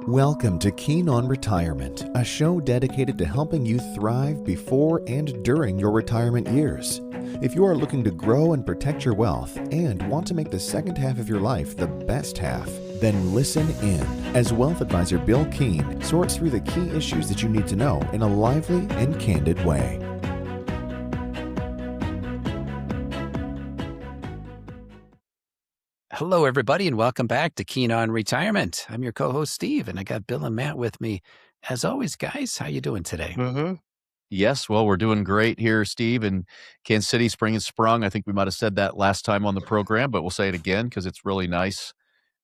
Welcome to Keen on Retirement, a show dedicated to helping you thrive before and during your retirement years. If you are looking to grow and protect your wealth and want to make the second half of your life the best half, then listen in as wealth advisor Bill Keen sorts through the key issues that you need to know in a lively and candid way. Hello, everybody, and welcome back to Keen on Retirement. I'm your co-host, Steve, and I got Bill and Matt with me. As always, guys, how you doing today? Yes, well, we're doing great here, Steve, in Kansas City, spring and sprung. I think we might have said that last time on the program, but we'll say it again because it's really nice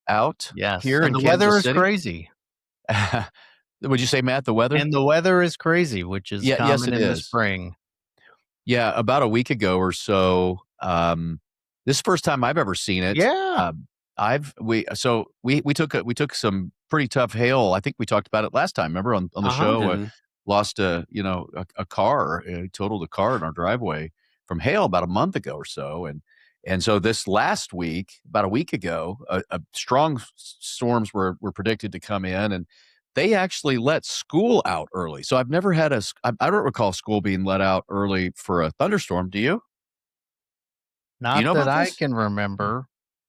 out here in and the Kansas weather is City. Crazy. Would you say, Matt, the weather? And the weather is crazy, which is common yes, it in the is. spring. Yeah, about a week ago or so. This is the first time I've ever seen it. Yeah. We took some pretty tough hail. I think we talked about it last time. Remember on the show, lost a car, totaled a car in our driveway from hail about a month ago or so, and so this last week, about a week ago, strong storms were predicted to come in, and they actually let school out early. So I've never had I don't recall school being let out early for a thunderstorm. Do you? Not know that about I this? can remember.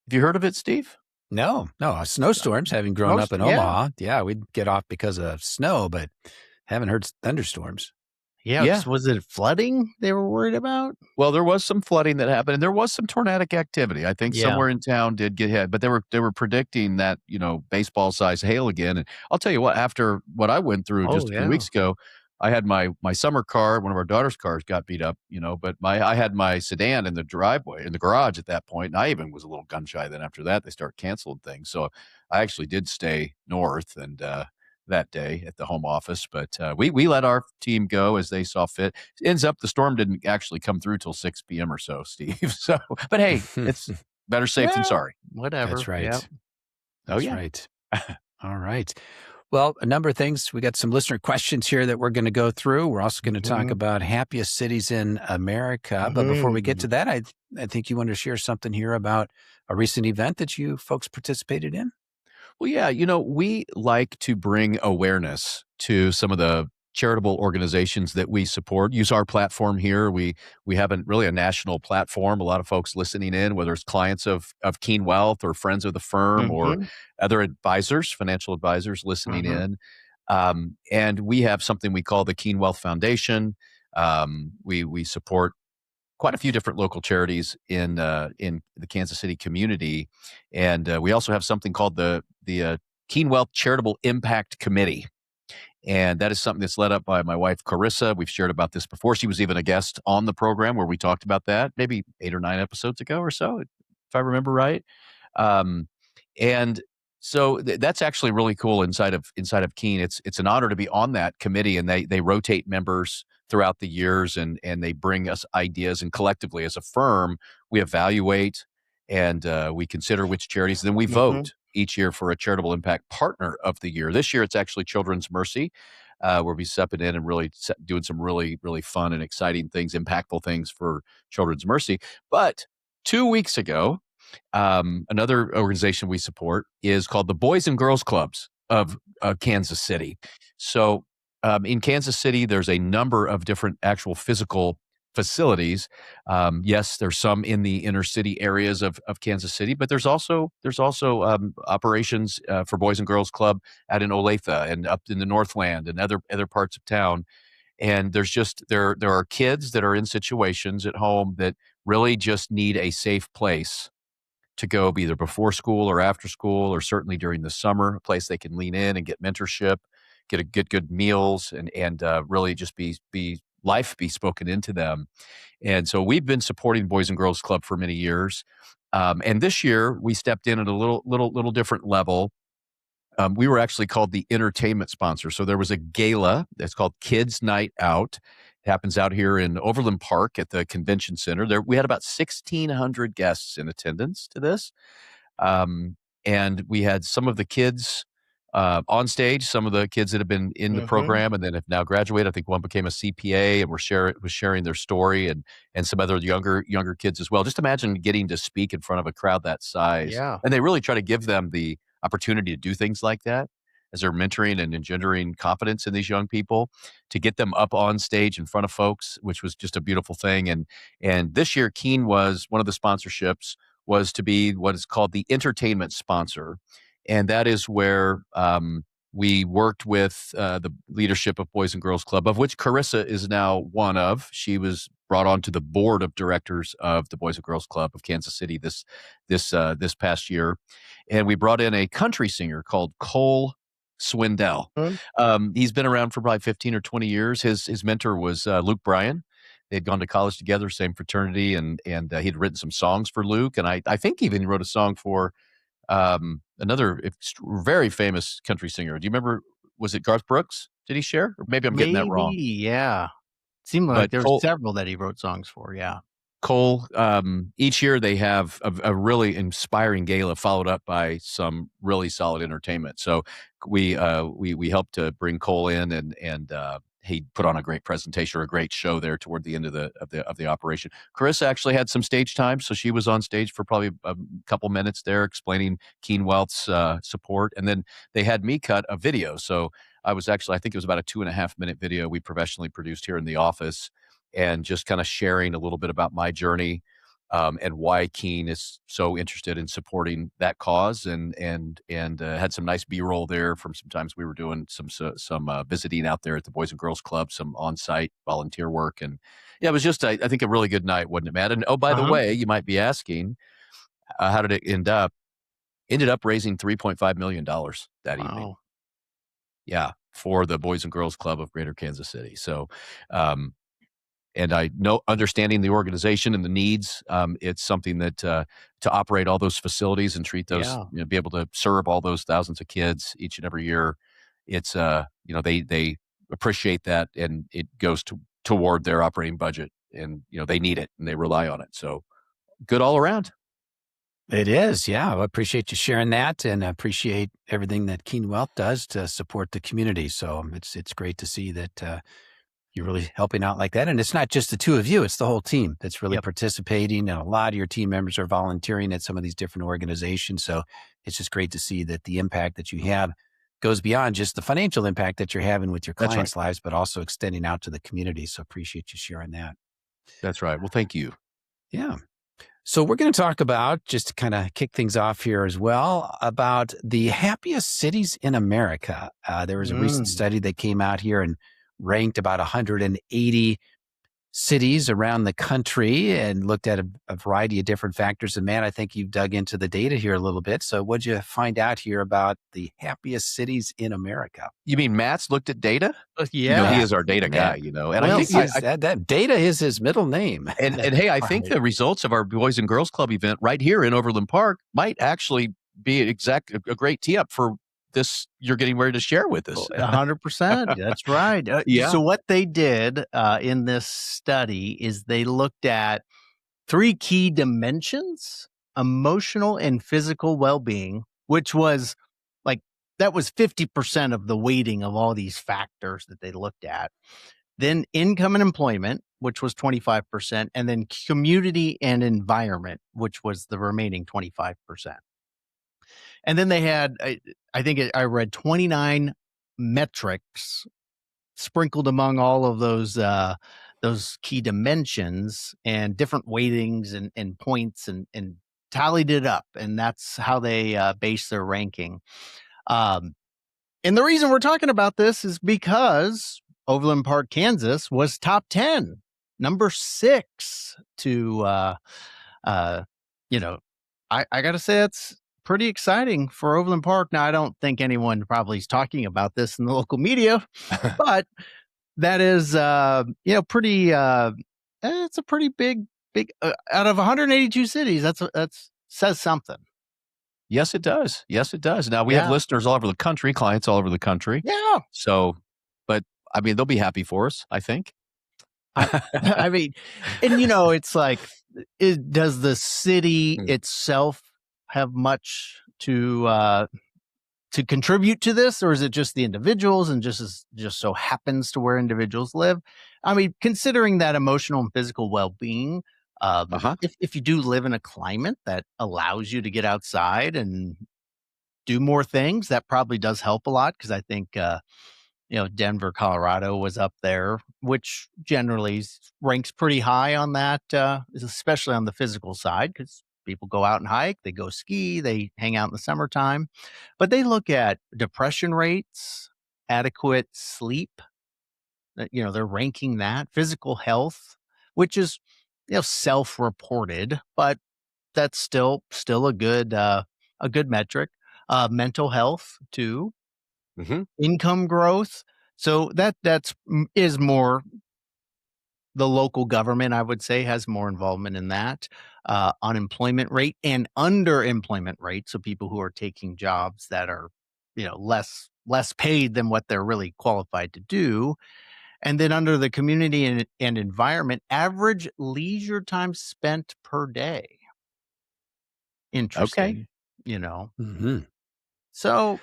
Have you heard of it, Steve? No, snowstorms, having grown up in Omaha. Yeah, we'd get off because of snow, but haven't heard thunderstorms. Yeah. Was it flooding they were worried about? Well, there was some flooding that happened, and there was some tornadic activity. I think somewhere in town did get hit, but they were predicting that, baseball-sized hail again. And I'll tell you what, after what I went through just a few weeks ago, I had my summer car, one of our daughter's cars got beat up, but I had my sedan in the driveway, in the garage at that point, and I even was a little gun shy. Then after that, they start canceling things. So I actually did stay north and that day at the home office, but we let our team go as they saw fit. Ends up the storm didn't actually come through till 6 p.m. or so, Steve. So, but hey, it's better safe than sorry. Whatever. That's right. Yep. That's right. All right. Well, a number of things. We got some listener questions here that we're going to go through. We're also going to talk about happiest cities in America. But before we get to that, I think you want to share something here about a recent event that you folks participated in. Well, yeah, we like to bring awareness to some of the charitable organizations that we support. Use our platform here. We haven't really a national platform. A lot of folks listening in, whether it's clients of Keen Wealth or friends of the firm or other advisors, financial advisors listening in. And we have something we call the Keen Wealth Foundation. We support quite a few different local charities in the Kansas City community. And we also have something called the Keen Wealth Charitable Impact Committee. And that is something that's led up by my wife, Carissa. We've shared about this before. She was even a guest on the program where we talked about that maybe 8 or 9 episodes ago or so, if I remember right. And so that's actually really cool inside of Keen. It's an honor to be on that committee, and they rotate members throughout the years, and they bring us ideas, and collectively as a firm, we evaluate and we consider which charities, and then we vote each year for a charitable impact partner of the year. This year, it's actually Children's Mercy, where we stepping in and really doing some really, really fun and exciting things, impactful things for Children's Mercy. But 2 weeks ago, another organization we support is called the Boys and Girls Clubs of Kansas City. So in Kansas City, there's a number of different actual physical facilities. Yes, there's some in the inner city areas of Kansas City, but there's also operations for Boys and Girls Club out in Olathe and up in the Northland and other parts of town. And there's just there are kids that are in situations at home that really just need a safe place to go, be either before school or after school, or certainly during the summer, a place they can lean in and get mentorship, get good meals, and really just be life be spoken into them. And so we've been supporting Boys and Girls Club for many years. And this year we stepped in at a little different level. We were actually called the entertainment sponsor. So there was a gala that's called Kids Night Out. It happens out here in Overland Park at the convention center. There we had about 1,600 guests in attendance to this. And we had some of the kids on stage, some of the kids that have been in the program and then have now graduated. I think one became a CPA and was sharing their story, and some other younger kids as well. Just imagine getting to speak in front of a crowd that size. Yeah. And they really try to give them the opportunity to do things like that. as they're mentoring and engendering confidence in these young people, to get them up on stage in front of folks, which was just a beautiful thing. And this year, Keen was one of the sponsorships was to be what is called the entertainment sponsor, and that is where we worked with the leadership of Boys and Girls Club, of which Carissa is now one of. She was brought onto the board of directors of the Boys and Girls Club of Kansas City this past year, and we brought in a country singer called Cole Swindell. He's been around for probably 15 or 20 years. His mentor was Luke Bryan. They'd gone to college together, same fraternity, and he'd written some songs for Luke, and I think even wrote a song for another very famous country singer. Do you remember? Was it Garth Brooks? Did he share? Or maybe I'm getting that wrong. Yeah. Seemed like there were several that he wrote songs for. Yeah. Cole, each year they have a really inspiring gala followed up by some really solid entertainment. So we helped to bring Cole in, and he put on a great presentation or a great show there toward the end of the operation. Carissa actually had some stage time, so she was on stage for probably a couple minutes there explaining Keen Wealth's support, and then they had me cut a video. So I think it was about a 2.5-minute video we professionally produced here in the office, and just kind of sharing a little bit about my journey and why Keen is so interested in supporting that cause, and had some nice B-roll there from some times we were doing some visiting out there at the Boys and Girls Club, some on-site volunteer work, and yeah, it was just I think a really good night, wasn't it, Matt? And oh, by the way, you might be asking, how did it end up? Ended up raising $3.5 million that evening. Yeah, for the Boys and Girls Club of Greater Kansas City. So, and I know, understanding the organization and the needs, it's something that to operate all those facilities and treat those, be able to serve all those thousands of kids each and every year. It's they appreciate that, and it goes toward their operating budget, and they need it and they rely on it. So good all around. It is, yeah. I appreciate you sharing that, and I appreciate everything that Keen Wealth does to support the community. So it's great to see that you're really helping out like that. And it's not just the two of you, it's the whole team that's really participating. And a lot of your team members are volunteering at some of these different organizations. So it's just great to see that the impact that you have goes beyond just the financial impact that you're having with your clients' lives, but also extending out to the community. So appreciate you sharing that. That's right. Well, thank you. Yeah. So we're going to talk about, just to kind of kick things off here as well, about the happiest cities in America. There was a recent study that came out here and ranked about 180 cities around the country and looked at a variety of different factors. And man, I think you've dug into the data here a little bit. So what'd you find out here about the happiest cities in America? You mean Matt's looked at data? Yeah. He is our data guy, And I think that data is his middle name. And hey, I think the results of our Boys and Girls Club event right here in Overland Park might actually be a great tee up for this you're getting ready to share with us. 100%. That's right. So what they did in this study is they looked at 3 key dimensions: emotional and physical well-being, which was that was 50% of the weighting of all these factors that they looked at. Then income and employment, which was 25%, and then community and environment, which was the remaining 25%. And then they had, I read 29 metrics sprinkled among all of those key dimensions and different weightings and points, and tallied it up. And that's how they base their ranking. And the reason we're talking about this is because Overland Park, Kansas was top 10, number 6 to, I got to say that's pretty exciting for Overland Park. Now, I don't think anyone probably is talking about this in the local media, but that is, pretty, it's a pretty big, out of 182 cities, that's says something. Yes, it does. Yes, it does. Now, we have listeners all over the country, clients all over the country. Yeah. So, but I mean, they'll be happy for us, I think. I mean, and it's like, does the city itself have much to contribute to this, or is it just the individuals and just so happens to where individuals live? I mean, considering that emotional and physical well-being, if you do live in a climate that allows you to get outside and do more things. That probably does help a lot because I think, Denver, Colorado was up there, which generally ranks pretty high on that, especially on the physical side because people go out and hike, they go ski, they hang out in the summertime. But they look at depression rates, adequate sleep. They're ranking that physical health, which is, self-reported, but that's still a good metric. Mental health too, income growth. So is more the local government, I would say, has more involvement in that. Unemployment rate and underemployment rate. So people who are taking jobs that are, less paid than what they're really qualified to do. And then under the community and environment, average leisure time spent per day. Interesting. Okay. So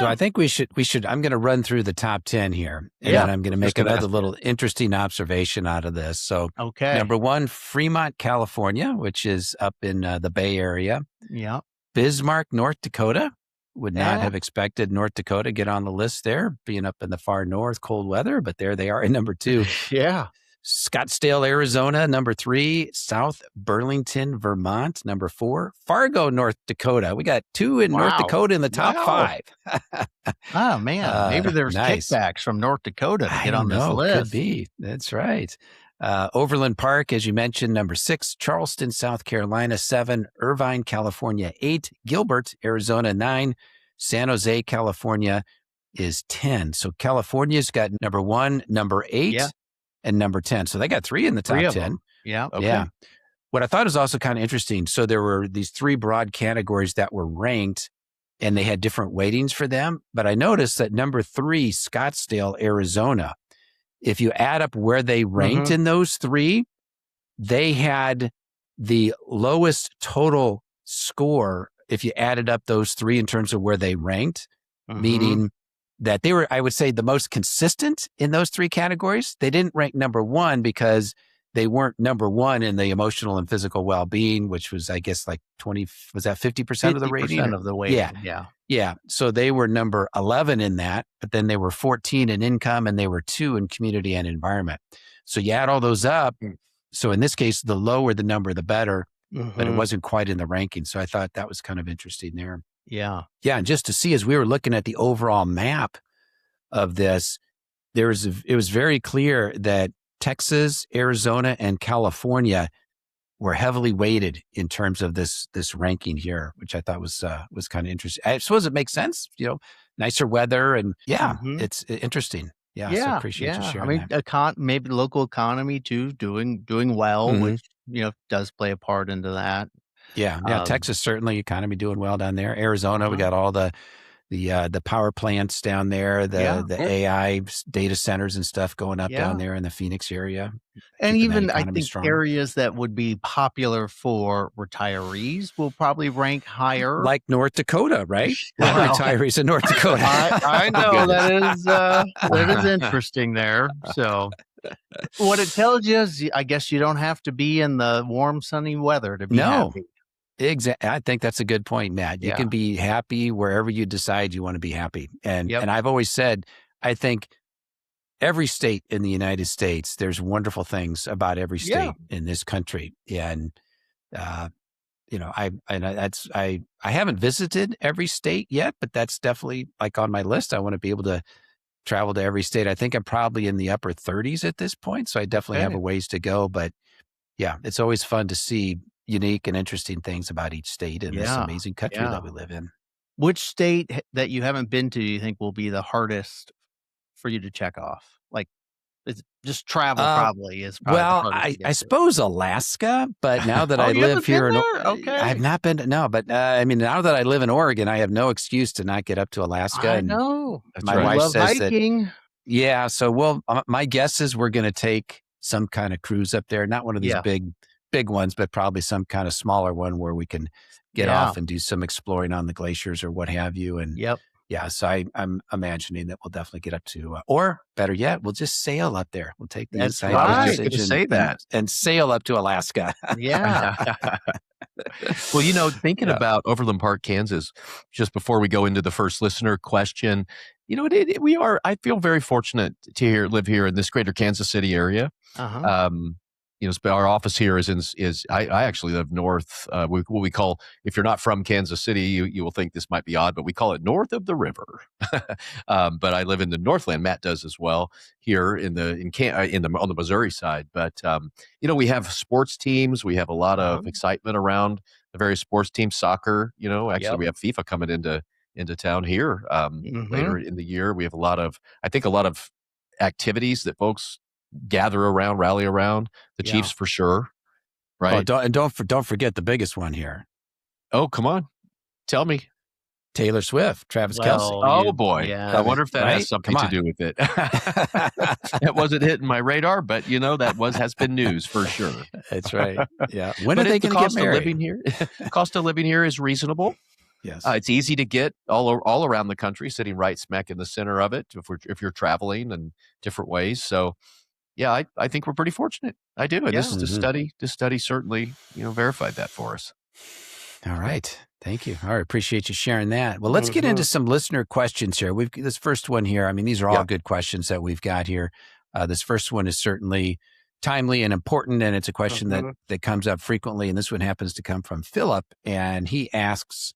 I think we should, I'm going to run through the top 10 here, and then I'm going to make another little interesting observation out of this. So number 1, Fremont, California, which is up in the Bay Area. Yeah. Bismarck, North Dakota. Would not have expected North Dakota to get on the list there, being up in the far north, cold weather, but there they are in number 2. Yeah. Scottsdale, Arizona, number 3. South Burlington, Vermont, number 4. Fargo, North Dakota. We got 2 in North Dakota in the top 5. Oh, man. Maybe there's kickbacks from North Dakota to get on this list. Could be. That's right. Overland Park, as you mentioned, number 6. Charleston, South Carolina, 7. Irvine, California, 8. Gilbert, Arizona, 9. San Jose, California is 10. So California's got number 1, number 8, and number 10. So they got 3 in the top 10. Yeah. Okay. Yeah. What I thought is also kind of interesting. So there were these 3 broad categories that were ranked, and they had different weightings for them. But I noticed that number 3, Scottsdale, Arizona, if you add up where they ranked in those 3, they had the lowest total score if you added up those 3 in terms of where they ranked, meaning that they were, I would say, the most consistent in those 3 categories. They didn't rank number 1 because they weren't number 1 in the emotional and physical well-being, which was, I guess, like 20, was that 50% of the rating? 50% of the weighting. Yeah. So they were number 11 in that, but then they were 14 in income and they were 2 in community and environment. So you add all those up. So in this case, the lower the number, the better, but it wasn't quite in the ranking. So I thought that was kind of interesting there. Yeah. Yeah. And just to see, as we were looking at the overall map of this, it was very clear that Texas, Arizona, and California were heavily weighted in terms of this ranking here, which I thought was kind of interesting. I suppose it makes sense, nicer weather, and it's interesting. Yeah, so appreciate you sharing that. Maybe local economy too, doing well, which does play a part into that. Yeah, Texas certainly economy doing well down there. Arizona, we got all the power plants down there, the AI data centers and stuff going up down there in the Phoenix area. And even I think areas that would be popular for retirees will probably rank higher. Like North Dakota, right? Retirees in North Dakota. I know that is interesting there. So what it tells you is, I guess you don't have to be in the warm, sunny weather to be happy. Exactly. I think that's a good point, Matt. You can be happy wherever you decide you want to be happy. And I've always said, I think every state in the United States, there's wonderful things about every state in this country. And, I haven't visited every state yet, but that's definitely like on my list. I want to be able to travel to every state. I think I'm probably in the upper 30s at this point. So I definitely have a ways to go, but it's always fun to see unique and interesting things about each state in this amazing country that we live in. Which state that you haven't been to, you think will be the hardest for you to check off? Like, it's just travel probably is probably the hardest. I suppose Alaska, but now that I live here, I've not been to, but now that I live in Oregon, I have no excuse to not get up to Alaska. I know. My wife says hiking. that. So my guess is we're going to take some kind of cruise up there, not one of these big ones, but probably some kind of smaller one where we can get off and do some exploring on the glaciers or what have you. And so I'm imagining that we'll definitely get up to, or better yet, we'll just sail up there. We'll take the decision and sail up to Alaska. Yeah. Well, thinking about Overland Park, Kansas, just before we go into the first listener question, I feel very fortunate to live here in this greater Kansas City area. Um, our office here I actually live north, what we call, if you're not from Kansas City, you will think this might be odd, but we call it north of the river. But I live in the Northland. Matt does as well here on the Missouri side. But, we have sports teams. We have a lot of excitement around the various sports teams, soccer, actually we have FIFA coming into town here later in the year. We have a lot of activities that folks rally around the Chiefs for sure, right? Oh, don't forget the biggest one here. Oh, come on, tell me. Taylor Swift, Travis Kelce. Oh boy, yeah. I wonder if that has something to do with it. That wasn't hitting my radar, but that has been news for sure. That's right. Yeah. When are they going to get married? Cost of living here is reasonable. Yes, it's easy to get all around the country, sitting right smack in the center of it. If you're traveling in different ways, so. Yeah, I think we're pretty fortunate. I do. And this study certainly, verified that for us. All right. Thank you. All right. Appreciate you sharing that. Well, let's get into some listener questions here. We've this first one here. I mean, these are all good questions that we've got here. This first one is certainly timely and important, and it's a question that comes up frequently. And this one happens to come from Philip. And he asks,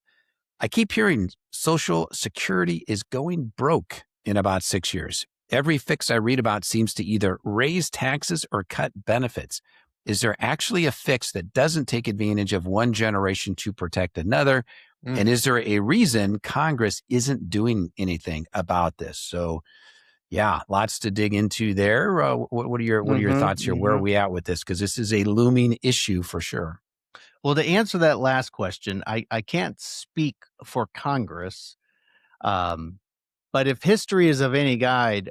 I keep hearing Social Security is going broke in about 6 years. Every fix I read about seems to either raise taxes or cut benefits. Is there actually a fix that doesn't take advantage of one generation to protect another? And is there a reason Congress isn't doing anything about this? So, yeah, lots to dig into there. What are your thoughts here? Where are we at with this? Because this is a looming issue for sure. Well, to answer that last question, I can't speak for Congress. But if history is of any guide,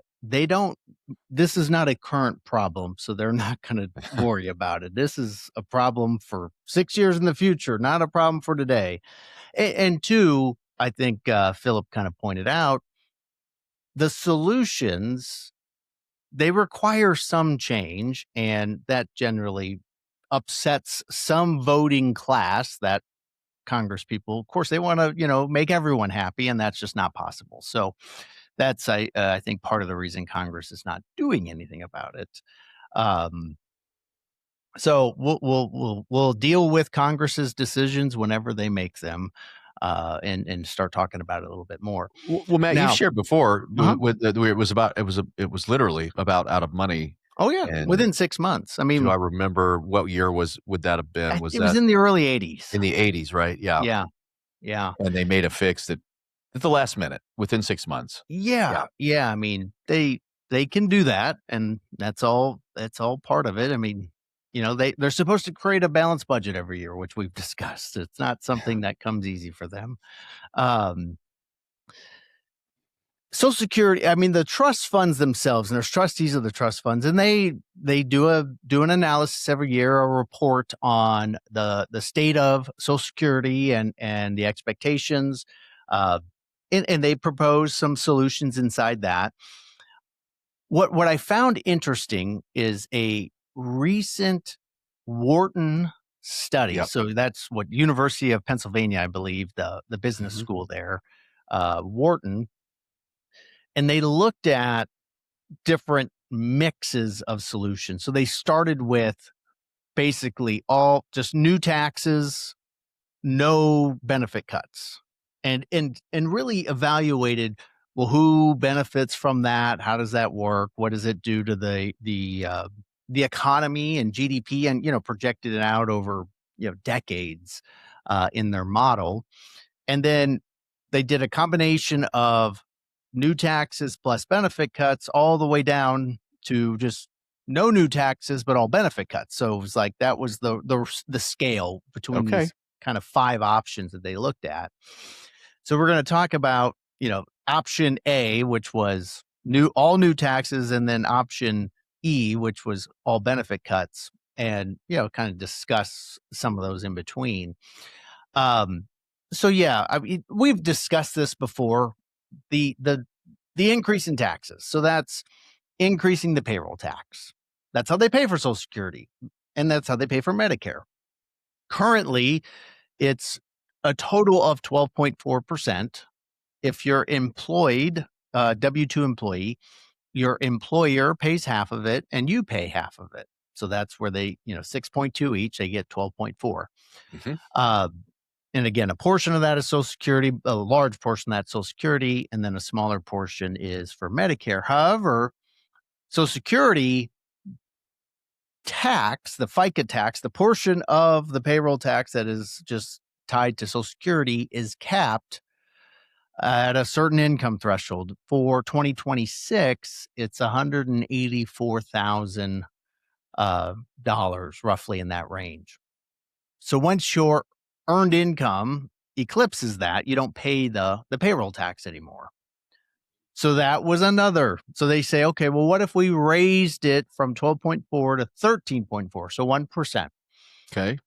this is not a current problem, so they're not going to worry about it. This is a problem for 6 years in the future, not a problem for today. And two, I think Philip kind of pointed out, the solutions, they require some change, and that generally upsets some voting class, that Congress people. Of course, they want to, make everyone happy, and that's just not possible. So that's, I think, part of the reason Congress is not doing anything about it. So we'll deal with Congress's decisions whenever they make them, and start talking about it a little bit more. Well, Matt, you shared before it was literally about out of money. Oh yeah, within 6 months. I mean, do I remember what year would that have been? It was in the early 80s. In the 80s, right? Yeah. Yeah. And they made a fix that at the last minute, within 6 months. Yeah. I mean, they can do that, and that's all part of it. I mean, they're supposed to create a balanced budget every year, which we've discussed. It's not something that comes easy for them. Social Security, I mean, the trust funds themselves, and there's trustees of the trust funds, and they do an analysis every year, a report on the state of Social Security and the expectations, and they propose some solutions inside that. What I found interesting is a recent Wharton study. Yep. So that's what University of Pennsylvania, I believe, the business school there, Wharton. And they looked at different mixes of solutions. So they started with basically all just new taxes, no benefit cuts, and really evaluated, well, who benefits from that? How does that work? What does it do to the economy and GDP, and projected it out over decades in their model. And then they did a combination of new taxes plus benefit cuts all the way down to just no new taxes, but all benefit cuts. So it was like, that was the scale between these kind of 5 options that they looked at. So we're going to talk about, option A, which was all new taxes, and then option E, which was all benefit cuts, and, kind of discuss some of those in between. So yeah, I mean, we've discussed this before. The increase in taxes. So that's increasing the payroll tax. That's how they pay for Social Security, and that's how they pay for Medicare. Currently, it's a total of 12.4%. If you're employed, W-2 employee, your employer pays half of it and you pay half of it. So that's where they, 6.2 each, they get 12.4. And again, a portion of that is Social Security, a large portion of that's Social Security, and then a smaller portion is for Medicare. However, Social Security tax, the FICA tax, the portion of the payroll tax that is just tied to Social Security is capped at a certain income threshold. For 2026, it's $184,000, roughly in that range. So once your earned income eclipses that, you don't pay the payroll tax anymore. So that was another. So they say, okay, well, what if we raised it from 12.4 to 13.4? So 1%. Okay.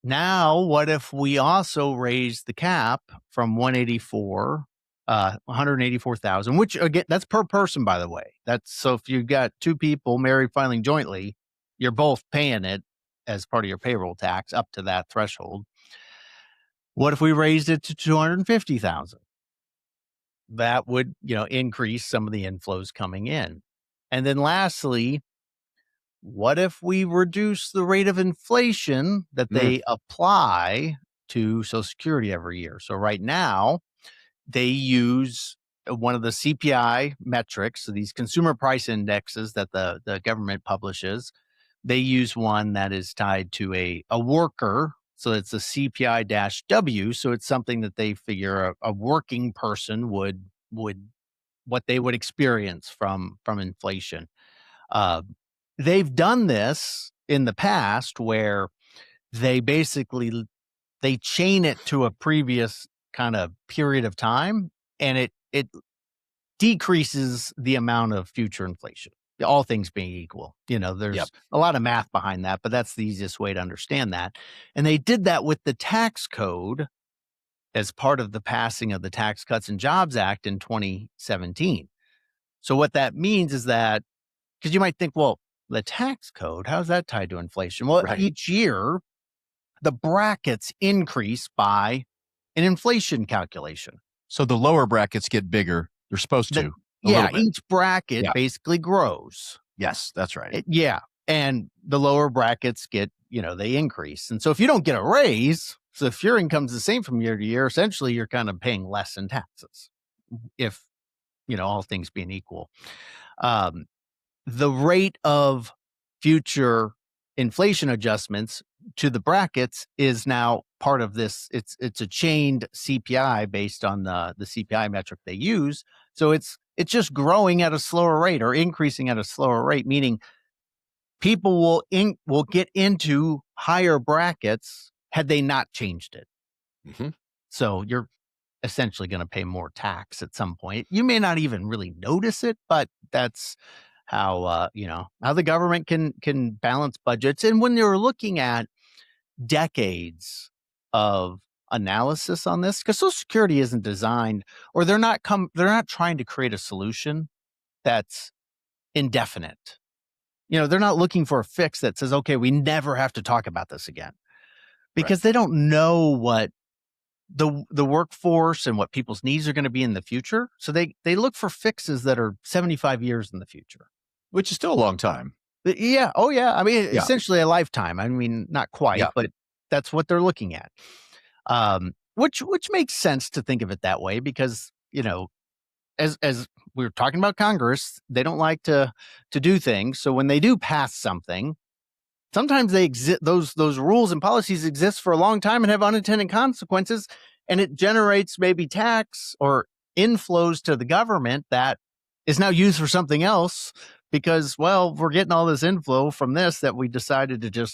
Now, what if we also raise the cap from 184,000, which again, that's per person, by the way. That's so if you've got two people married filing jointly, you're both paying it as part of your payroll tax up to that threshold. What if we raised it to 250,000? That would, increase some of the inflows coming in. And then lastly, what if we reduce the rate of inflation that they apply to Social Security every year? So right now, they use one of the CPI metrics, so these consumer price indexes that the government publishes. They use one that is tied to a worker. So it's a CPI-W. So it's something that they figure a working person would what they would experience from inflation. They've done this in the past where they basically they chain it to a previous kind of period of time, and it decreases the amount of future inflation. All things being equal, there's a lot of math behind that, but that's the easiest way to understand that. And they did that with the tax code as part of the passing of the Tax Cuts and Jobs Act in 2017. So what that means is that, because you might think, well, the tax code, how's that tied to inflation? Well, each year, the brackets increase by an inflation calculation. So the lower brackets get bigger. They're supposed to. Each bracket basically grows. Yes, that's right. And the lower brackets get, they increase. And so if you don't get a raise, so if your income's the same from year to year, essentially you're kind of paying less in taxes, if, all things being equal. The rate of future inflation adjustments to the brackets is now part of this. It's a chained CPI based on the CPI metric they use. So it's just growing at a slower rate or increasing at a slower rate, meaning people will get into higher brackets had they not changed it. So you're essentially going to pay more tax at some point. You may not even really notice it, but that's how how the government can balance budgets. And when they're looking at decades of analysis on this, because Social Security isn't designed, or they're not trying to create a solution that's indefinite. They're not looking for a fix that says, okay, we never have to talk about this again, because they don't know what the workforce and what people's needs are going to be in the future. So they look for fixes that are 75 years in the future, which is still a long time. Yeah. Oh, yeah. I mean, essentially a lifetime. I mean, not quite, but that's what they're looking at. Which makes sense to think of it that way, because as we were talking about Congress, they don't like to do things. So when they do pass something, sometimes they exist. Those rules and policies exist for a long time and have unintended consequences, and it generates maybe tax or inflows to the government that is now used for something else. Because, well, we're getting all this inflow from this that we decided to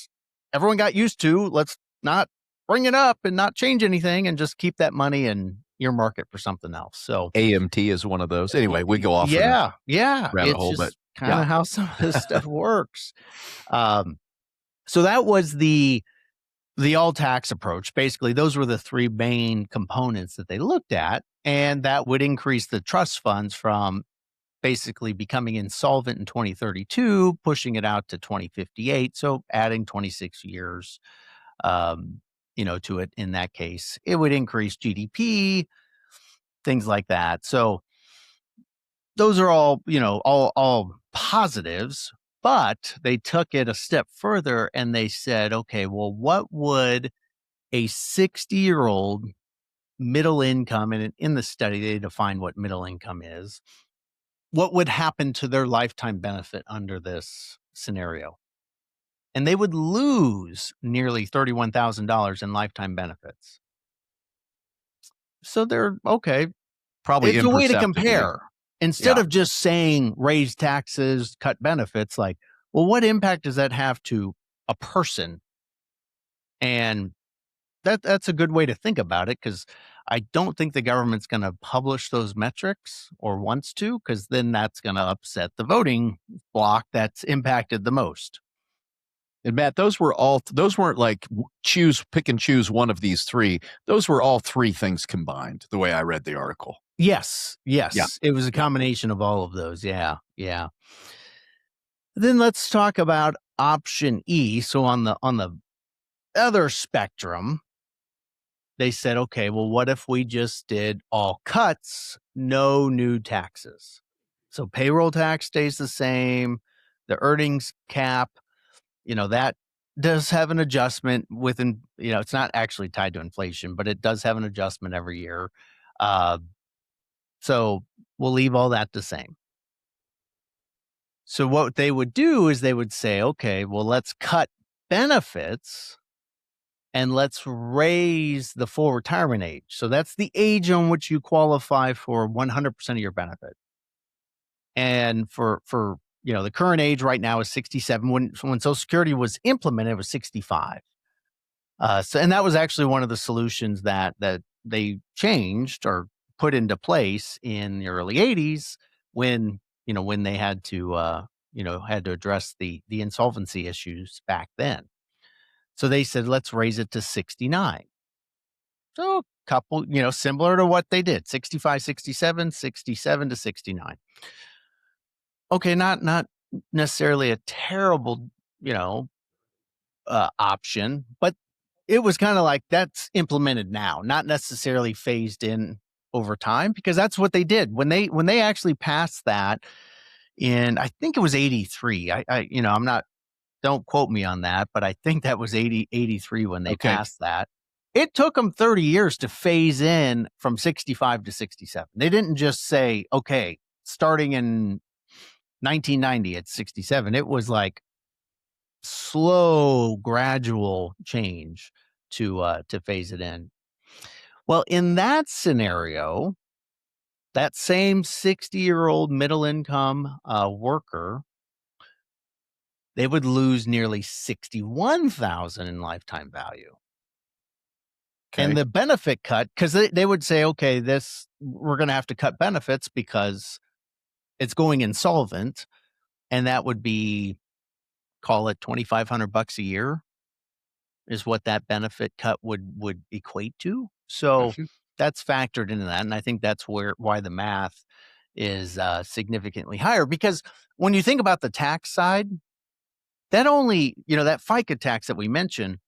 everyone got used to. Let's not bring it up and not change anything and just keep that money and earmark it for something else. So AMT is one of those. Anyway, we go off. Rabbit it's hole, just kind of how some of this stuff works. So that was the all tax approach. Basically, those were the three main components that they looked at, and that would increase the trust funds from basically becoming insolvent in 2032, pushing it out to 2058. So adding 26 years. to it in that case. It would increase GDP, things like that. So those are all, all positives, but they took it a step further and they said, okay, well, what would a 60-year-old middle income, and in the study, they define what middle income is, what would happen to their lifetime benefit under this scenario? And they would lose nearly $31,000 in lifetime benefits. So they're okay. Probably it's a way to imperceptibly. compare. Instead of just saying raise taxes, cut benefits, like, well, what impact does that have to a person? And that's a good way to think about it, because I don't think the government's going to publish those metrics or wants to, because then that's going to upset the voting bloc that's impacted the most. And Matt, those weren't like pick and choose one of these three. Those were all three things combined, the way I read the article. Yes. Yeah. It was a combination of all of those. Yeah. Then let's talk about option E. So on the other spectrum, they said, okay, well, what if we just did all cuts, no new taxes? So payroll tax stays the same, the earnings cap, that does have an adjustment within, it's not actually tied to inflation, but it does have an adjustment every year. So we'll leave all that the same. So what they would do is they would say, okay, well, let's cut benefits and let's raise the full retirement age. So that's the age on which you qualify for 100% of your benefit. And for the current age right now is 67. When Social Security was implemented, it was 65. And that was actually one of the solutions that they changed or put into place in the early 80s when they had to address the insolvency issues back then. So they said, let's raise it to 69. So a couple, similar to what they did, 65, 67, 67 to 69. Okay, not necessarily a terrible, option, but it was kind of like that's implemented now, not necessarily phased in over time, because that's what they did when they actually passed that in, I think it was 83. I'm not, don't quote me on that, but I think that was 83 when they passed that. It took them 30 years to phase in from 65 to 67. They didn't just say, okay, starting in 1990 at 67. It was like slow, gradual change to phase it in. Well, in that scenario, that same 60-year-old middle income worker, they would lose nearly $61,000 in lifetime value. Okay. And the benefit cut, because they would say, okay, we're going to have to cut benefits because it's going insolvent, and that would be, call it $2,500 a year is what that benefit cut would equate to. So that's factored into that, and I think that's why the math is significantly higher, because when you think about the tax side, that only, that FICA tax that we mentioned,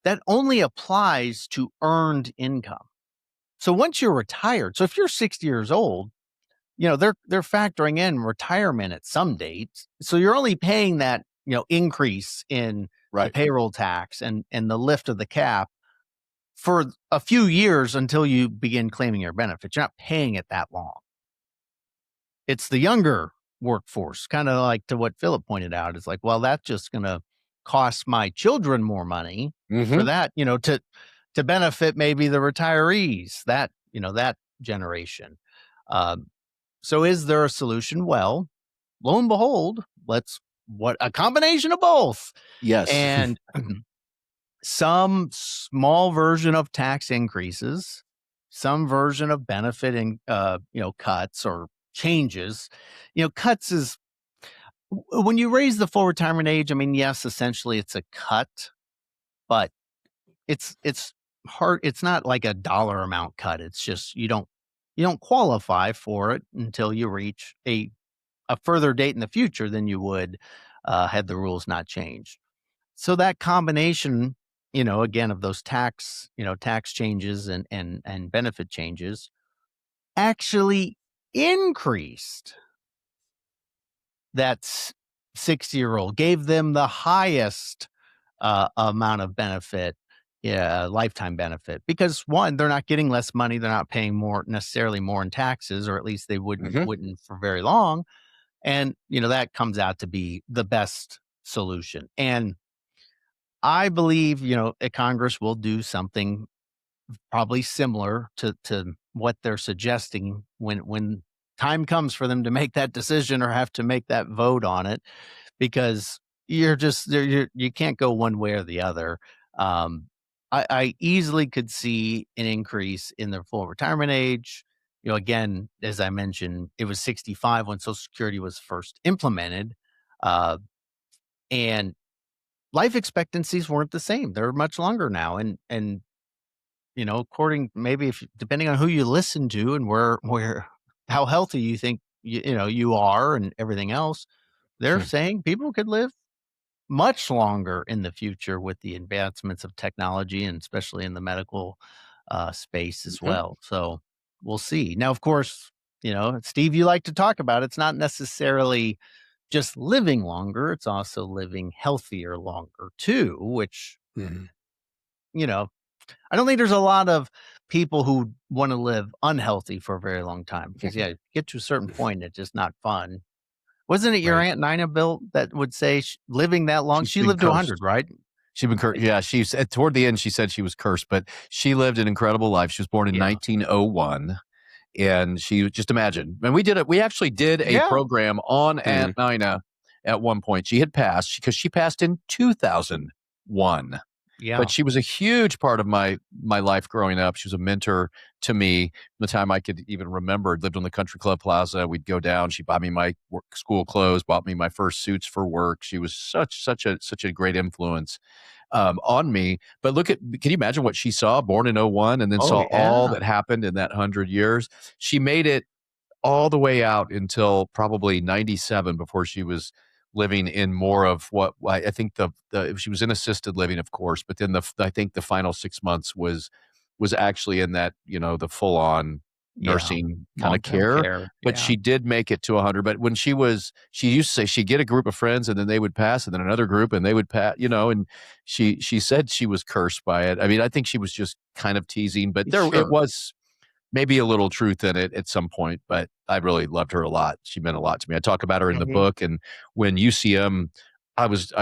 that only applies to earned income. So once you're retired, so if you're 60 years old, they're factoring in retirement at some date. So you're only paying that, increase in the payroll tax and the lift of the cap for a few years until you begin claiming your benefits. You're not paying it that long. It's the younger workforce, kind of like to what Philip pointed out. It's like, well, that's just going to cost my children more money for that, to benefit maybe the retirees, that generation. So is there a solution? Well, lo and behold, a combination of both. Yes. And some small version of tax increases, some version of benefiting, cuts or changes. Cuts is when you raise the full retirement age. I mean, yes, essentially it's a cut, but it's hard. It's not like a dollar amount cut. It's just you don't qualify for it until you reach a further date in the future than you would had the rules not changed. So that combination again, of those tax changes and benefit changes actually increased that 60-year-old, gave them the highest amount of benefit, lifetime benefit, because one, they're not getting less money, they're not paying necessarily more in taxes, or at least they wouldn't for very long, and that comes out to be the best solution. And I believe Congress will do something probably similar to what they're suggesting when time comes for them to make that decision or have to make that vote on it, because you can't go one way or the other. I easily could see an increase in the full retirement age. Again, as I mentioned, it was 65 when Social Security was first implemented, and life expectancies weren't the same. They're much longer now, and according, maybe depending on who you listen to and how healthy you think you are and everything else, they're saying people could live much longer in the future with the advancements of technology, and especially in the medical space as well. So we'll see. Now, of course, Steve, you like to talk about, it's not necessarily just living longer, it's also living healthier longer too, which, I don't think there's a lot of people who want to live unhealthy for a very long time, because you get to a certain point, it's just not fun. Wasn't it your Aunt Nina, Bill, that would say living that long? She lived to 100, right? She's been cursed. Yeah, she's toward the end. She said she was cursed, but she lived an incredible life. She was born in 1901, and she, just imagine. And we actually did a program on Aunt Nina at one point. She had passed because she passed in 2001. Yeah. But she was a huge part of my life growing up. She was a mentor to me from the time I could even remember. Lived on the Country Club Plaza. We'd go down. She bought me my school clothes, bought me my first suits for work. She was such a great influence on me. But can you imagine what she saw? Born in 01 and then saw all that happened in that 100 years. She made it all the way out until probably 97 before she was living in more of what I think she was in assisted living, of course, but then I think the final 6 months was actually in that, the full on nursing kind of care. But she did make it to 100. But when she used to say she'd get a group of friends and then they would pass, and then another group and they would pass, and she said she was cursed by it. I mean, I think she was just kind of teasing, but it was maybe a little truth in it at some point, but I really loved her a lot. She meant a lot to me. I talk about her in the book, and when UCM, I was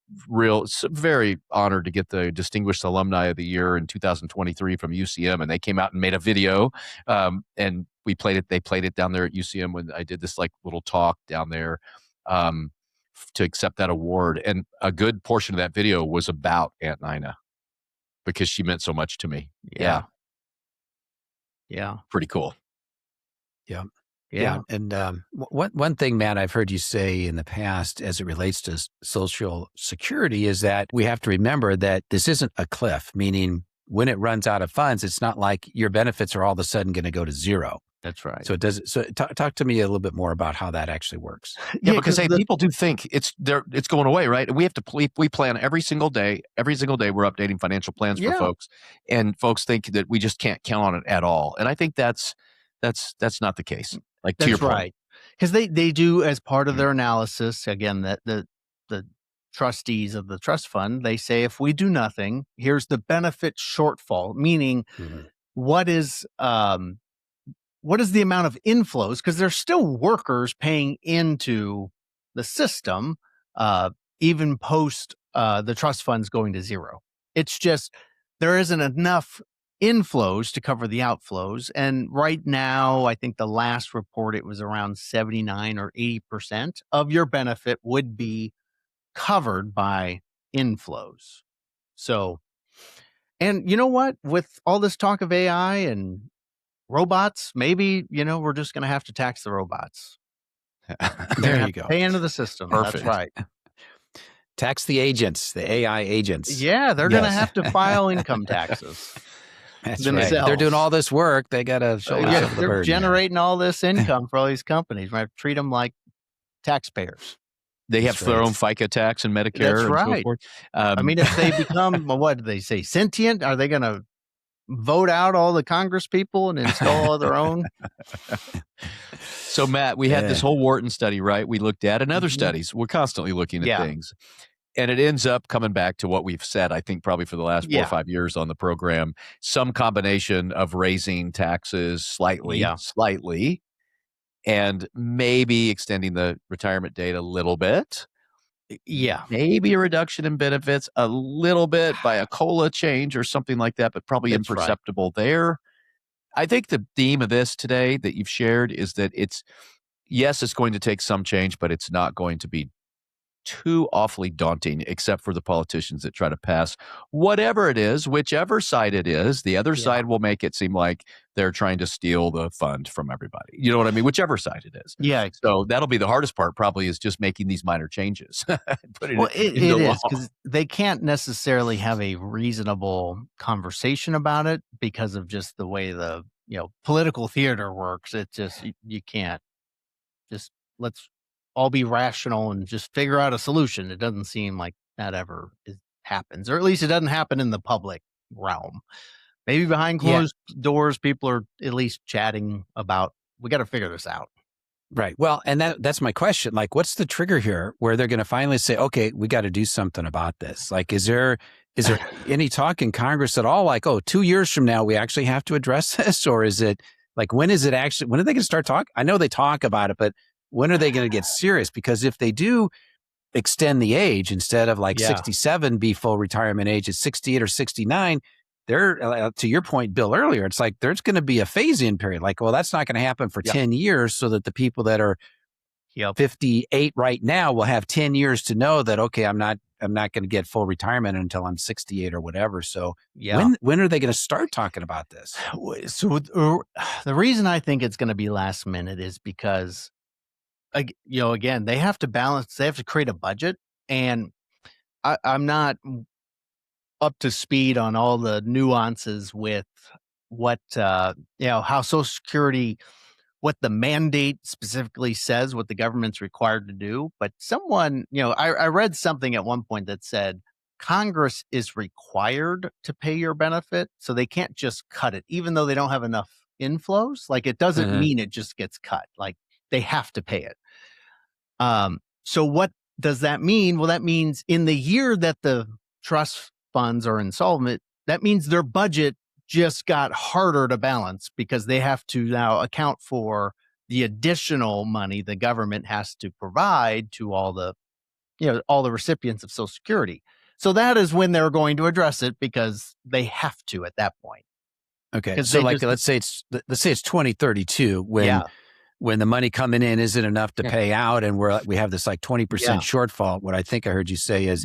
very honored to get the Distinguished Alumni of the Year in 2023 from UCM, and they came out and made a video, and we played it. They played it down there at UCM when I did this little talk down there to accept that award, and a good portion of that video was about Aunt Nina because she meant so much to me. Yeah. Pretty cool. Yeah. And one thing, Matt, I've heard you say in the past as it relates to Social Security is that we have to remember that this isn't a cliff, meaning when it runs out of funds, it's not like your benefits are all of a sudden going to go to zero. That's right. So talk to me a little bit more about how that actually works. Yeah, because people do think it's going away, right? We have to we plan every single day. Every single day we're updating financial plans for folks, and folks think that we just can't count on it at all. And I think that's not the case. To your point. Right, because they do, as part of their analysis, again, that the trustees of the trust fund, they say if we do nothing, here's the benefit shortfall, meaning what is the amount of inflows, because there's still workers paying into the system, even post the trust funds going to zero. It's just there isn't enough inflows to cover the outflows. And right now, I think the last report, it was around 79 or 80% of your benefit would be covered by inflows. So, and you know what? With all this talk of AI and robots, maybe, we're just going to have to tax the robots. There you go. Pay into the system. Perfect. That's right. Tax the agents, the AI agents. Yeah, they're going to have to file income taxes. That's right. They're doing all this work. They got to shoulder some of the burden. They're generating all this income for all these companies. We have to treat them like taxpayers. They have their own FICA tax and Medicare That's and so right. forth. I mean, if they become, what do they say, sentient, are they going to vote out all the Congress people and install their own? So, Matt, we had this whole Wharton study, right? We looked at, and other studies. We're constantly looking at things. And it ends up coming back to what we've said, I think, probably for the last 4 or 5 years on the program. Some combination of raising taxes slightly, and maybe extending the retirement date a little bit. Yeah. Maybe a reduction in benefits a little bit by a COLA change or something like that, but probably imperceptible there. I think the theme of this today that you've shared is that it's going to take some change, but it's not going to be too awfully daunting, except for the politicians that try to pass whatever it is, whichever side it is. The other side will make it seem like they're trying to steal the fund from everybody. You know what I mean? Whichever side it is. Yeah. So that'll be the hardest part, probably, is just making these minor changes. It is, because they can't necessarily have a reasonable conversation about it because of just the way the political theater works. It just, you can't just, let's all be rational and just figure out a solution. It doesn't seem like that ever happens, or at least it doesn't happen in the public realm. Maybe behind closed doors, people are at least chatting about, we got to figure this out. Right. Well, and that's my question. Like, what's the trigger here where they're going to finally say, okay, we got to do something about this? Like, is there any talk in Congress at all? Like, 2 years from now, we actually have to address this? Or is it like, when are they going to start talking? I know they talk about it, but when are they going to get serious? Because if they do extend the age, instead of 67 be full retirement age, at 68 or 69, they're, to your point, Bill, earlier, it's like there's going to be a phase-in period. Like, well, that's not going to happen for 10 years, so that the people that are 58 right now will have 10 years to know that, okay, I'm not going to get full retirement until I'm 68 or whatever. So when are they going to start talking about this? So the reason I think it's going to be last minute is because, again, they have to balance, they have to create a budget. And I'm not up to speed on all the nuances with what, how Social Security, what the mandate specifically says, what the government's required to do. But someone, I read something at one point that said Congress is required to pay your benefit, so they can't just cut it, even though they don't have enough inflows. Like, it doesn't mean it just gets cut. Like, they have to pay it. So what does that mean? Well, that means in the year that the trust funds are insolvent, that means their budget just got harder to balance, because they have to now account for the additional money the government has to provide to all the recipients of Social Security. So that is when they're going to address it, because they have to at that point. Okay. So let's say it's 2032 when the money coming in isn't enough to pay out, and we have this 20% shortfall. What I think I heard you say is,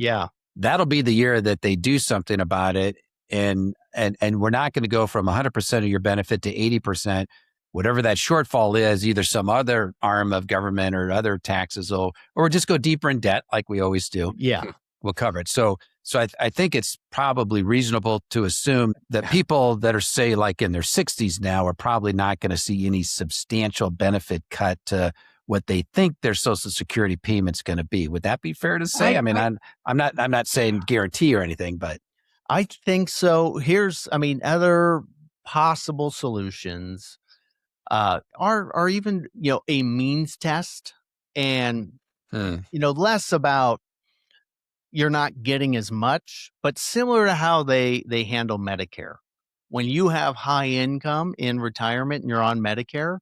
that'll be the year that they do something about it. And we're not going to go from 100% of your benefit to 80%, whatever that shortfall is, either some other arm of government or other taxes, or just go deeper in debt like we always do. Yeah. We'll cover it. So I think it's probably reasonable to assume that people that are, say, like in their 60s now, are probably not going to see any substantial benefit cut to what they think their Social Security payment's going to be. Would that be fair to say? I'm not saying guarantee or anything, but I think so. Other possible solutions are even, a means test, and, less about you're not getting as much, but similar to how they handle Medicare. When you have high income in retirement and you're on Medicare,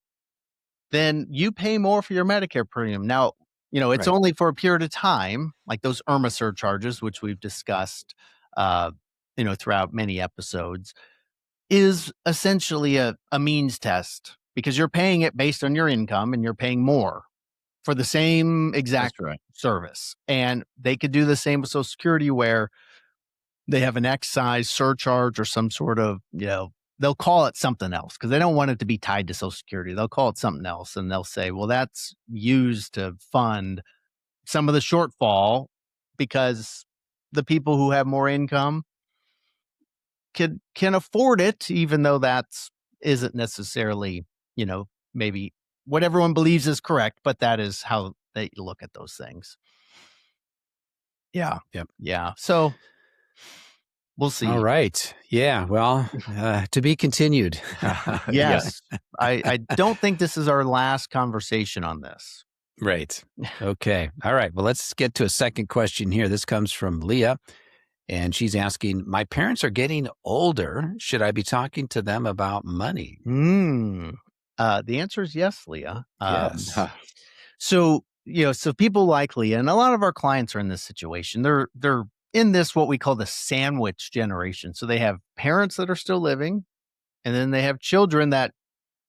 then you pay more for your Medicare premium. Now, it's only for a period of time, like those IRMA surcharges, which we've discussed, throughout many episodes, is essentially a means test, because you're paying it based on your income, and you're paying more for the same exact service. And they could do the same with Social Security, where they have an excise surcharge or some sort of, they'll call it something else because they don't want it to be tied to Social Security. They'll call it something else, and they'll say, well, that's used to fund some of the shortfall, because the people who have more income can afford it, even though isn't necessarily, maybe what everyone believes is correct, but that is how they look at those things. Yeah. Yep. Yeah. So we'll see. All right. Yeah. Well, to be continued. Yes. I don't think this is our last conversation on this. Right. Okay. All right. Well, let's get to a second question here. This comes from Leah, and she's asking, my parents are getting older. Should I be talking to them about money? The answer is yes, Leah. Yes. So, so people like Leah, and a lot of our clients are in this situation. They're in this, what we call the sandwich generation. So they have parents that are still living, and then they have children that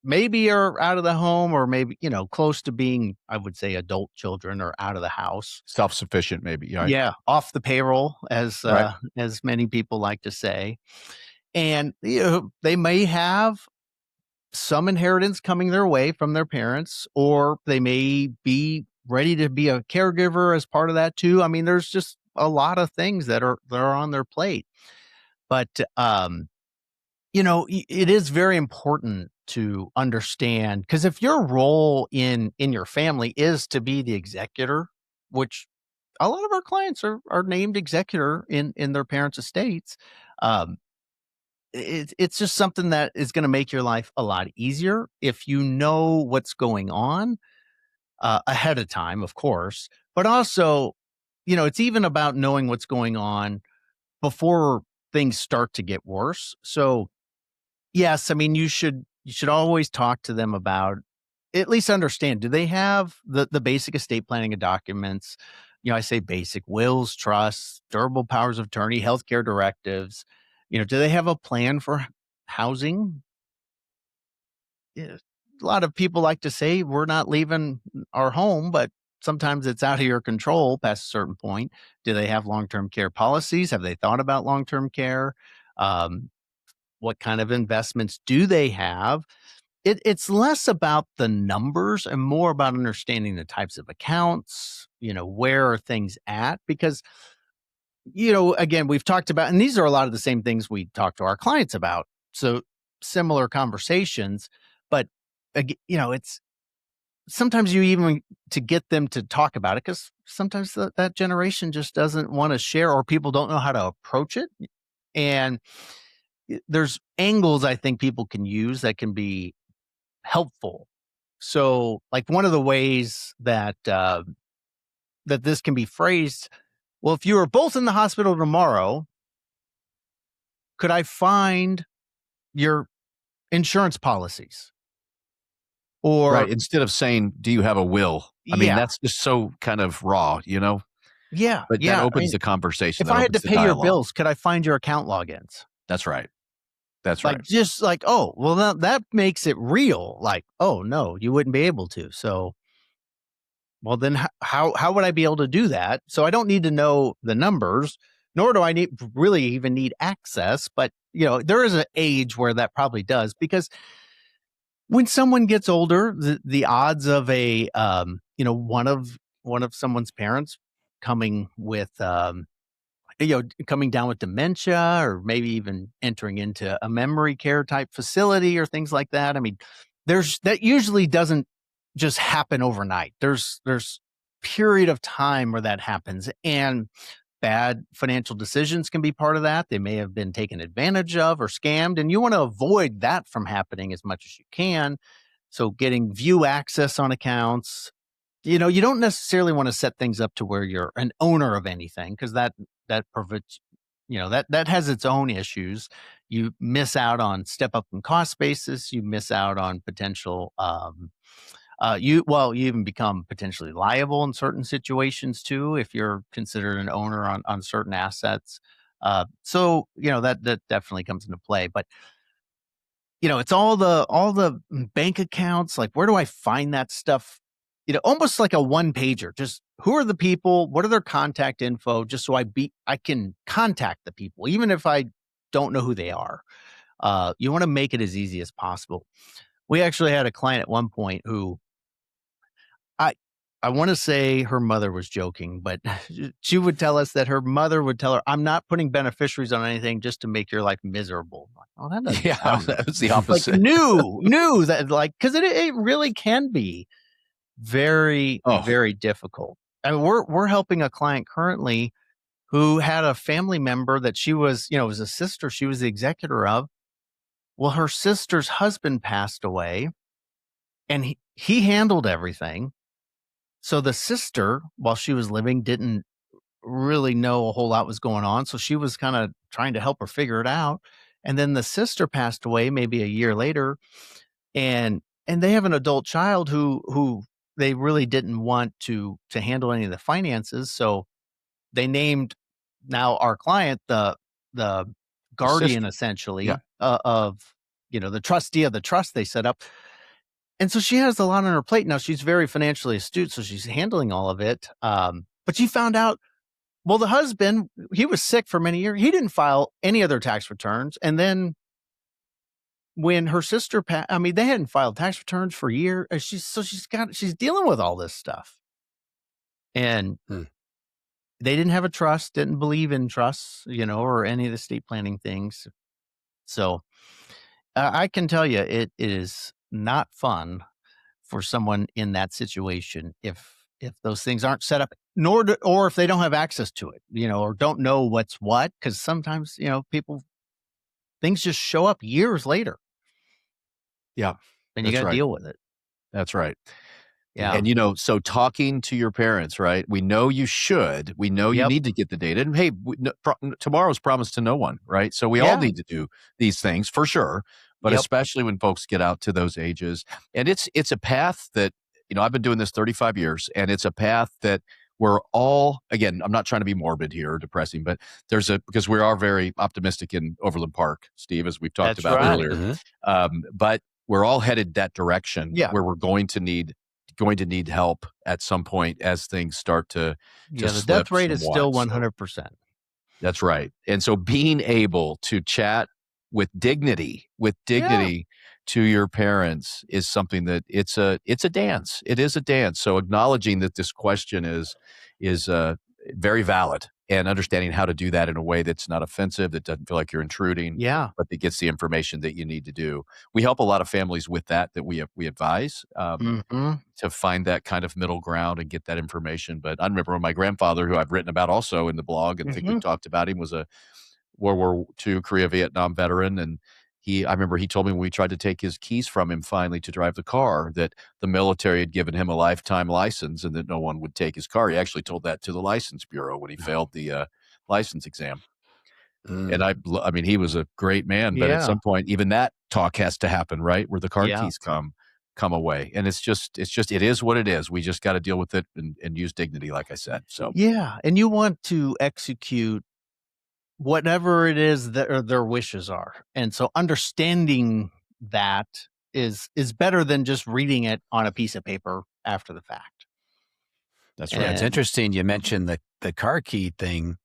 maybe are out of the home, or maybe, close to being, I would say, adult children or out of the house. Self-sufficient, maybe. Right? Yeah. Off the payroll, as many people like to say. And, they may have some inheritance coming their way from their parents, or they may be ready to be a caregiver as part of that too. I mean, there's just a lot of things that are on their plate. But it is very important to understand, because if your role in your family is to be the executor, which a lot of our clients are named executor in their parents' estates, it's just something that is going to make your life a lot easier if you know what's going on ahead of time, of course. But also, it's even about knowing what's going on before things start to get worse. So, yes, I mean, you should always talk to them about, at least understand, do they have the basic estate planning and documents? I say basic: wills, trusts, durable powers of attorney, healthcare directives. Do they have a plan for housing? Yeah, a lot of people like to say we're not leaving our home, but sometimes it's out of your control past a certain point. Do they have long-term care policies? Have they thought about long-term care? What kind of investments do they have? It's less about the numbers and more about understanding the types of accounts, where are things at? Because, again, we've talked about, and these are a lot of the same things we talk to our clients about. So similar conversations, but, it's sometimes you even to get them to talk about it, because sometimes that generation just doesn't want to share, or people don't know how to approach it. And there's angles I think people can use that can be helpful. So, like, one of the ways that that this can be phrased, well, if you were both in the hospital tomorrow, could I find your insurance policies? Or right, instead of saying, do you have a will? I mean, that's just so kind of raw, Yeah. But that opens the conversation. If I had to pay your bills, could I find your account logins? That's right. That's right. Just like, oh, well, that makes it real. Like, oh, no, you wouldn't be able to. So, well, then how would I be able to do that? So I don't need to know the numbers, nor do I really even need access. But, there is an age where that probably does, because when someone gets older, the odds of a, one of someone's parents coming with, coming down with dementia, or maybe even entering into a memory care type facility or things like that. I mean, that usually doesn't just happen overnight. There's period of time where that happens, and bad financial decisions can be part of that. They may have been taken advantage of or scammed, and you want to avoid that from happening as much as you can. So getting view access on accounts, you don't necessarily want to set things up to where you're an owner of anything, because that prevents, that has its own issues. You miss out on step up in cost basis. You miss out on potential, you even become potentially liable in certain situations too, if you're considered an owner on certain assets. So, that definitely comes into play. But, it's all the bank accounts. Like, where do I find that stuff? Almost like a one pager. Just who are the people? What are their contact info? Just so I can contact the people, even if I don't know who they are. You want to make it as easy as possible. We actually had a client at one point who, I want to say her mother was joking, but she would tell us that her mother would tell her, I'm not putting beneficiaries on anything just to make your life miserable. Like, oh, that doesn't sound that was the opposite. Like, new that, like, because it really can be very, very difficult. I mean, we're helping a client currently who had a family member that she was, it was a sister she was the executor of. Well, her sister's husband passed away, and he handled everything. So the sister, while she was living, didn't really know a whole lot was going on. So she was kind of trying to help her figure it out. And then the sister passed away maybe a year later, and they have an adult child who they really didn't want to handle any of the finances. So they named now our client the guardian, essentially, of, the trustee of the trust they set up. And so she has a lot on her plate. Now she's very financially astute, so she's handling all of it. But she found out, well, the husband, he was sick for many years. He didn't file any other tax returns. And then when her sister passed, they hadn't filed tax returns for years. She's dealing with all this stuff. And they didn't have a trust, didn't believe in trusts, or any of the estate planning things. So I can tell you, it is not fun for someone in that situation if those things aren't set up, or if they don't have access to it, or don't know what's what, because sometimes, things just show up years later. Yeah. And you got to deal with it. That's right. Yeah. And, so talking to your parents, right? We know you should. We know you need to get the data. And hey, tomorrow's promised to no one, right? So we all need to do these things for sure, but especially when folks get out to those ages. And it's a path that, I've been doing this 35 years, and it's a path that we're all, again, I'm not trying to be morbid here or depressing, but because we are very optimistic in Overland Park, Steve, as we've talked about earlier. Mm-hmm. But we're all headed that direction where we're going to need help at some point as things start to the death rate is still 100%. That's right. And so being able to chat with dignity to your parents is something that it's a dance. It is a dance. So acknowledging that this question is very valid, and understanding how to do that in a way that's not offensive, that doesn't feel like you're intruding, but that gets the information that you need to do. We help a lot of families with that we advise to find that kind of middle ground and get that information. But I remember when my grandfather, who I've written about also in the blog, and think we talked about him, was a World War II, Korea, Vietnam veteran. And I remember he told me when we tried to take his keys from him finally to drive the car, that the military had given him a lifetime license and that no one would take his car. He actually told that to the license bureau when he failed the license exam. And he was a great man, but at some point, even that talk has to happen, right? Where the car keys come away. And it is what it is. We just got to deal with it and use dignity, like I said. So, and you want to execute whatever it is that their wishes are. And so understanding that is better than just reading it on a piece of paper after the fact. That's right. It's interesting you mentioned the car key thing.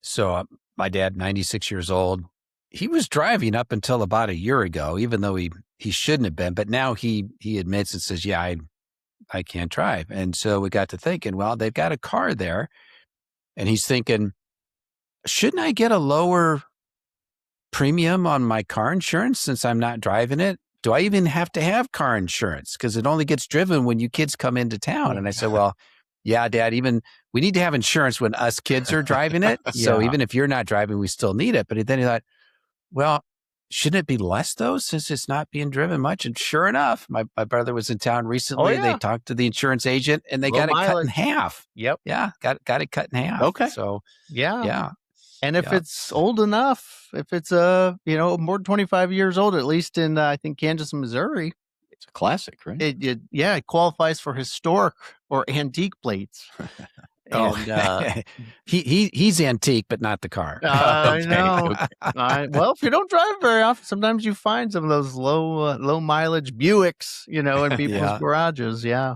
So my dad, 96 years old, he was driving up until about a year ago, even though he shouldn't have been. But now he admits and says, I can't drive. And so we got to thinking, well, they've got a car there. And he's thinking, shouldn't I get a lower premium on my car insurance since I'm not driving it? Do I even have to have car insurance? Because it only gets driven when you kids come into town. And I said, well, yeah, Dad, we need to have insurance when us kids are driving it. So even if you're not driving, we still need it. But then he thought, well, shouldn't it be less though, since it's not being driven much? And sure enough, my brother was in town recently. They talked to the insurance agent and they got it cut in half. Yep. Yeah. Got it cut in half. Okay. So yeah. And if it's old enough, if it's more than 25 years old, at least in I think Kansas and Missouri, it's a classic, right? It qualifies for historic or antique plates. And, he's antique, but not the car. I know. Well, if you don't drive very often, sometimes you find some of those low mileage Buicks, in people's garages. Yeah.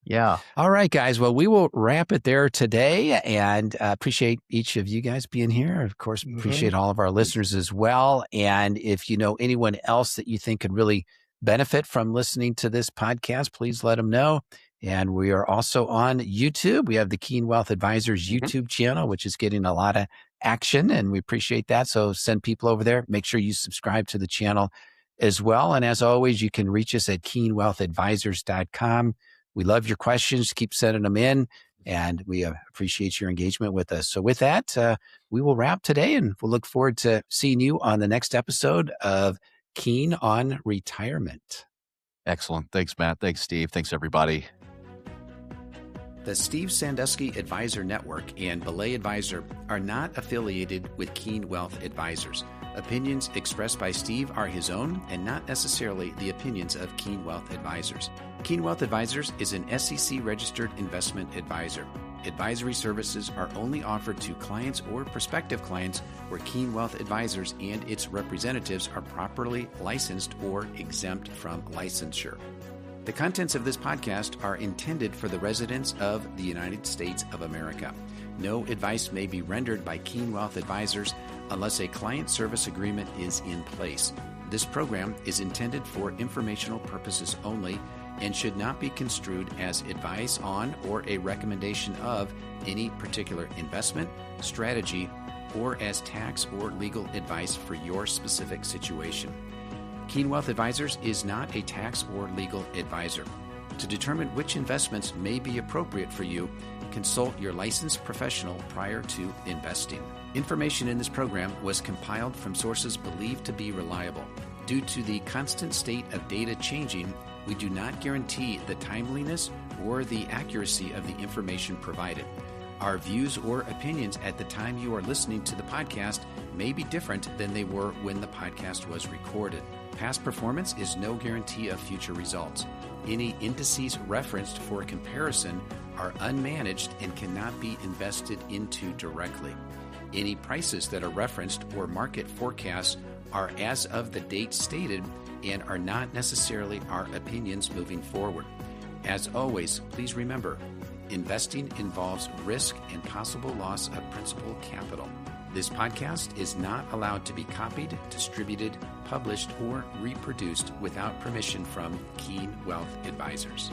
Yeah. All right, guys. Well, we will wrap it there today, and appreciate each of you guys being here. Of course, appreciate all of our listeners as well. And if you know anyone else that you think could really benefit from listening to this podcast, please let them know. And we are also on YouTube. We have the Keen Wealth Advisors YouTube channel, which is getting a lot of action, and we appreciate that. So send people over there. Make sure you subscribe to the channel as well. And as always, you can reach us at keenwealthadvisors.com. We love your questions. Keep sending them in. And we appreciate your engagement with us. So with that, we will wrap today, and we'll look forward to seeing you on the next episode of Keen on Retirement. Excellent. Thanks, Matt. Thanks, Steve. Thanks, everybody. The Steve Sandusky Advisor Network and Belay Advisor are not affiliated with Keen Wealth Advisors. Opinions expressed by Steve are his own and not necessarily the opinions of Keen Wealth Advisors. Keen Wealth Advisors is an SEC-registered investment advisor. Advisory services are only offered to clients or prospective clients where Keen Wealth Advisors and its representatives are properly licensed or exempt from licensure. The contents of this podcast are intended for the residents of the United States of America. No advice may be rendered by Keen Wealth Advisors unless a client service agreement is in place. This program is intended for informational purposes only and should not be construed as advice on or a recommendation of any particular investment, strategy, or as tax or legal advice for your specific situation. Keen Wealth Advisors is not a tax or legal advisor. To determine which investments may be appropriate for you, consult your licensed professional prior to investing. Information in this program was compiled from sources believed to be reliable. Due to the constant state of data changing, we do not guarantee the timeliness or the accuracy of the information provided. Our views or opinions at the time you are listening to the podcast may be different than they were when the podcast was recorded. Past performance is no guarantee of future results. Any indices referenced for comparison are unmanaged and cannot be invested into directly. Any prices that are referenced or market forecasts are as of the date stated and are not necessarily our opinions moving forward. As always, please remember, investing involves risk and possible loss of principal capital. This podcast is not allowed to be copied, distributed, published, or reproduced without permission from Keen Wealth Advisors.